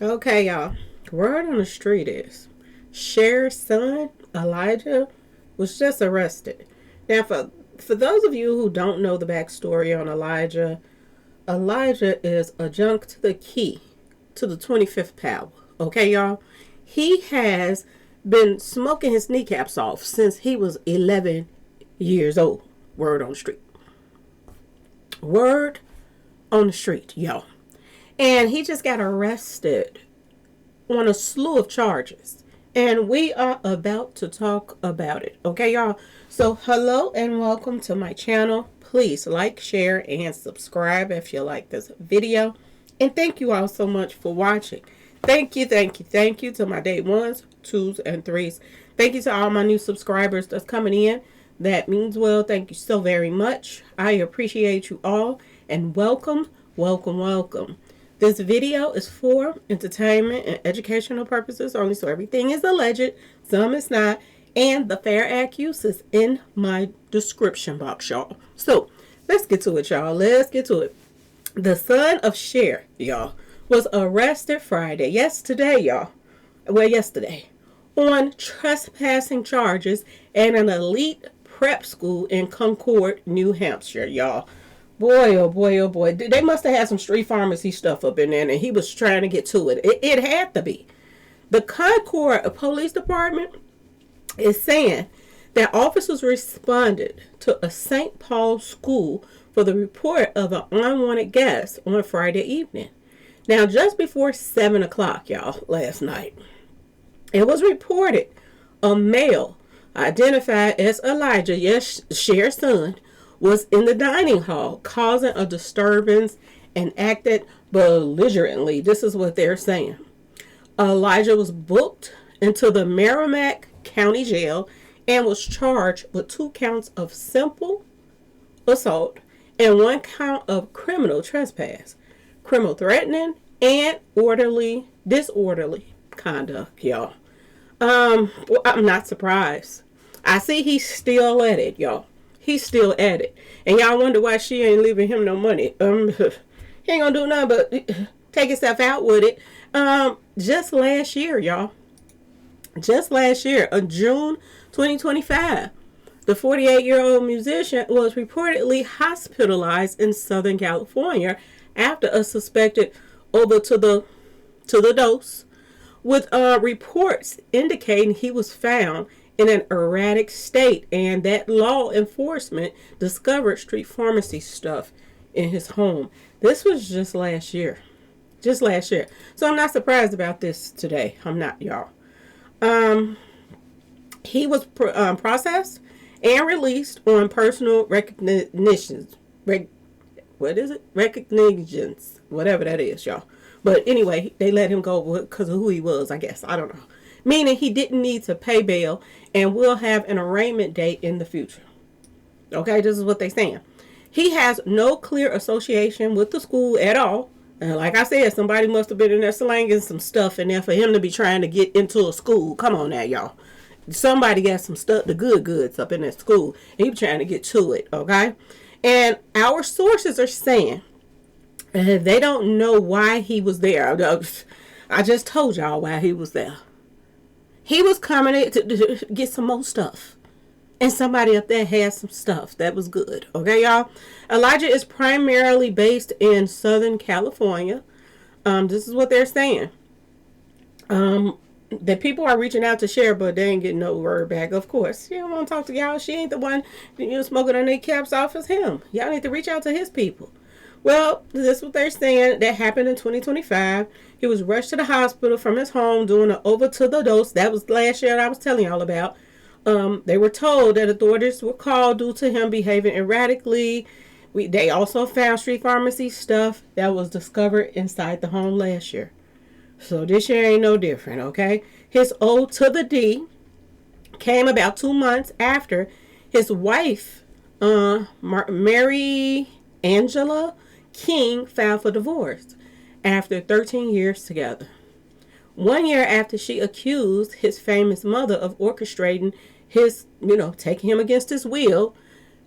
Okay, y'all. Word on the street is Cher's son, Elijah, was just arrested. Now, for those of you who don't know the backstory on Elijah, Elijah is a junk to the key to the 25th power. Okay, y'all? He has been smoking his kneecaps off since he was 11 years old. Word on the street. Word on the street, y'all. And he just got arrested on a slew of charges. And we are about to talk about it. Okay, y'all? So, hello and welcome to my channel. Please like, share, and subscribe if you like this video. And thank you all so much for watching. Thank you to my day ones, twos, and threes. Thank you to all my new subscribers that's coming in. That means well. Thank you so very much. I appreciate you all. And welcome. This video is for entertainment and educational purposes only, so everything is alleged, some is not, and the fair act use is in my description box, y'all. So, let's get to it, y'all. Let's get to it. The son of Cher, y'all, was arrested Friday, yesterday, on trespassing charges at an elite prep school in Concord, New Hampshire, y'all. Boy, oh boy, oh boy. They must have had some street pharmacy stuff up in there, and he was trying to get to it. It had to be. The Concord Police Department is saying that officers responded to a St. Paul school for the report of an unwanted guest on Friday evening. Now, just before 7 o'clock, y'all, last night, it was reported a male identified as Elijah, yes, Cher's son, was in the dining hall causing a disturbance and acted belligerently. This is what they're saying. Elijah was booked into the Merrimack County Jail and was charged with 2 counts of simple assault and 1 count of criminal trespass, criminal threatening, and disorderly conduct, y'all. Well, I'm not surprised. I see he's still at it, y'all. He's still at it. And y'all wonder why she ain't leaving him no money. He ain't gonna do nothing but take himself out with it. Just last year, y'all. Just last year, June 2025, the 48-year-old musician was reportedly hospitalized in Southern California after a suspected over to the dose, with reports indicating he was found in an erratic state and that law enforcement discovered street pharmacy stuff in his home. This was just last year. So I'm not surprised about this today. I'm not, y'all. He was processed and released on personal recognitions. Recognitions. Whatever that is, y'all. But anyway, they let him go because of who he was, I guess. I don't know. Meaning he didn't need to pay bail and will have an arraignment date in the future. Okay, this is what they're saying. He has no clear association with the school at all. And like I said, somebody must have been in there slanging some stuff in there for him to be trying to get into a school. Come on now, y'all. Somebody got some stuff, the good goods up in that school. And he was trying to get to it, okay? And our sources are saying they don't know why he was there. I just told y'all why he was there. He was coming to get some more stuff. And somebody up there had some stuff that was good. Okay, y'all? Elijah is primarily based in Southern California. This is what they're saying. That people are reaching out to Cher, but they ain't getting no word back. Of course. She don't want to talk to y'all. She ain't the one smoking her kneecaps off as him. Y'all need to reach out to his people. Well, this is what they're saying. That happened in 2025. He was rushed to the hospital from his home doing an over to the dose. That was last year that I was telling y'all about. They were told that authorities were called due to him behaving erratically. They also found street pharmacy stuff that was discovered inside the home last year. So this year ain't no different, okay? His O to the D came about 2 months after his wife, Mary Angela King, filed for divorce after 13 years together. 1 year after she accused his famous mother of orchestrating his, taking him against his will,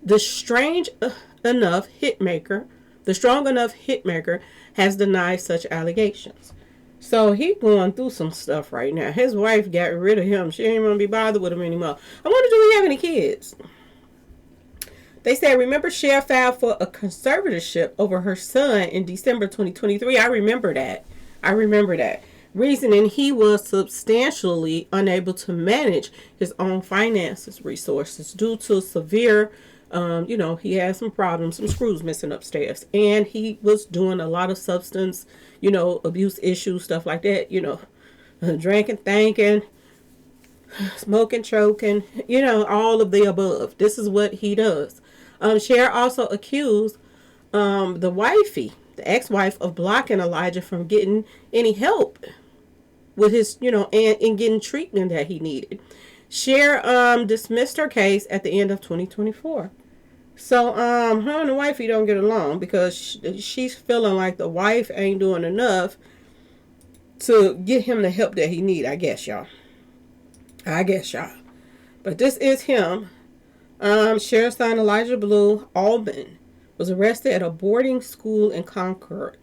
the strong enough hitmaker has denied such allegations. So he going through some stuff right now. His wife got rid of him. She ain't want to be bothered with him anymore. I wonder, do he have any kids? They said, remember Cher filed for a conservatorship over her son in December 2023. I remember that. Reasoning he was substantially unable to manage his own finances resources due to severe, he had some problems, some screws missing upstairs. And he was doing a lot of substance, abuse issues, stuff like that, drinking, thinking, smoking, choking, all of the above. This is what he does. Cher also accused the ex-wife, of blocking Elijah from getting any help with his, and getting treatment that he needed. Cher dismissed her case at the end of 2024. So her and the wifey don't get along because she's feeling like the wife ain't doing enough to get him the help that he need. I guess y'all. But this is him. Cher's son Elijah Blue Albin was arrested at a boarding school in Concord.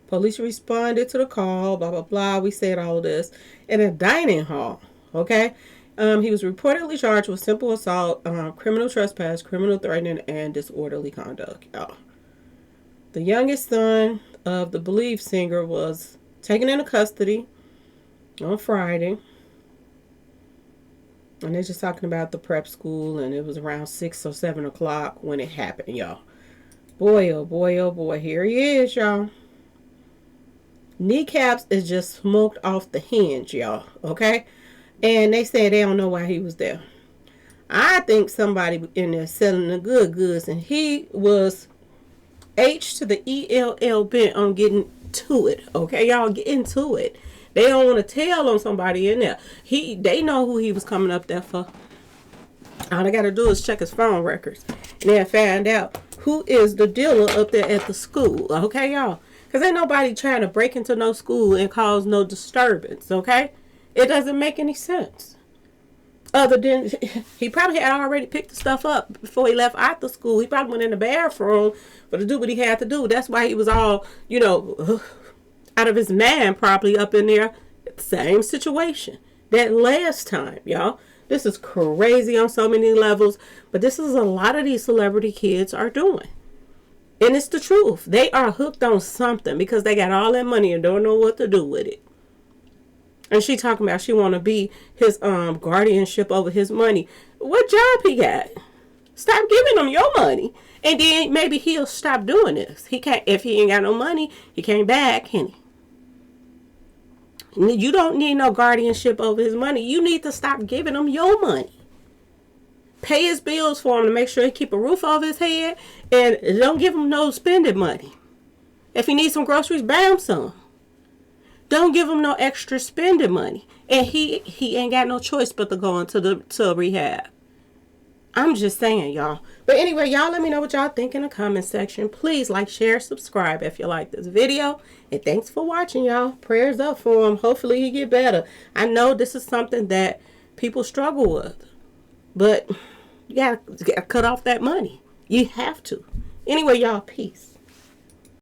Police responded to the call, blah, blah, blah. We said all of this in a dining hall. Okay. He was reportedly charged with simple assault, criminal trespass, criminal threatening, and disorderly conduct. Y'all. The youngest son of the believed singer was taken into custody on Friday. And they're just talking about the prep school, and it was around 6 or 7 o'clock when it happened, y'all. Boy, oh boy, oh boy. Here he is, y'all. Kneecaps is just smoked off the hinge, y'all. Okay? And they say they don't know why he was there. I think somebody in there selling the good goods, and he was H to the ELL bent on getting to it. Okay, y'all, get into it. They don't want to tell on somebody in there. They know who he was coming up there for. All they got to do is check his phone records, and they'll find out who is the dealer up there at the school. Okay, y'all? Because ain't nobody trying to break into no school and cause no disturbance. Okay? It doesn't make any sense. Other than he probably had already picked the stuff up before he left out the school. He probably went in the bathroom to do what he had to do. That's why he was all, out of his mind probably up in there. Same situation that last time, y'all. This is crazy on so many levels, but this is a lot of these celebrity kids are doing. And it's the truth. They are hooked on something because they got all that money and don't know what to do with it. And she talking about she want to be his guardianship over his money. What job he got? Stop giving him your money. And then maybe he'll stop doing this. He can't, if he ain't got no money, he can't back, can he? You don't need no guardianship over his money. You need to stop giving him your money. Pay his bills for him to make sure he keep a roof over his head, and don't give him no spending money. If he needs some groceries, buy him some. Don't give him no extra spending money. And he ain't got no choice but to go into rehab. I'm just saying, y'all. But anyway, y'all let me know what y'all think in the comment section. Please like, share, subscribe if you like this video. And thanks for watching, y'all. Prayers up for him. Hopefully he get better. I know this is something that people struggle with. But you gotta cut off that money. You have to. Anyway, y'all, peace.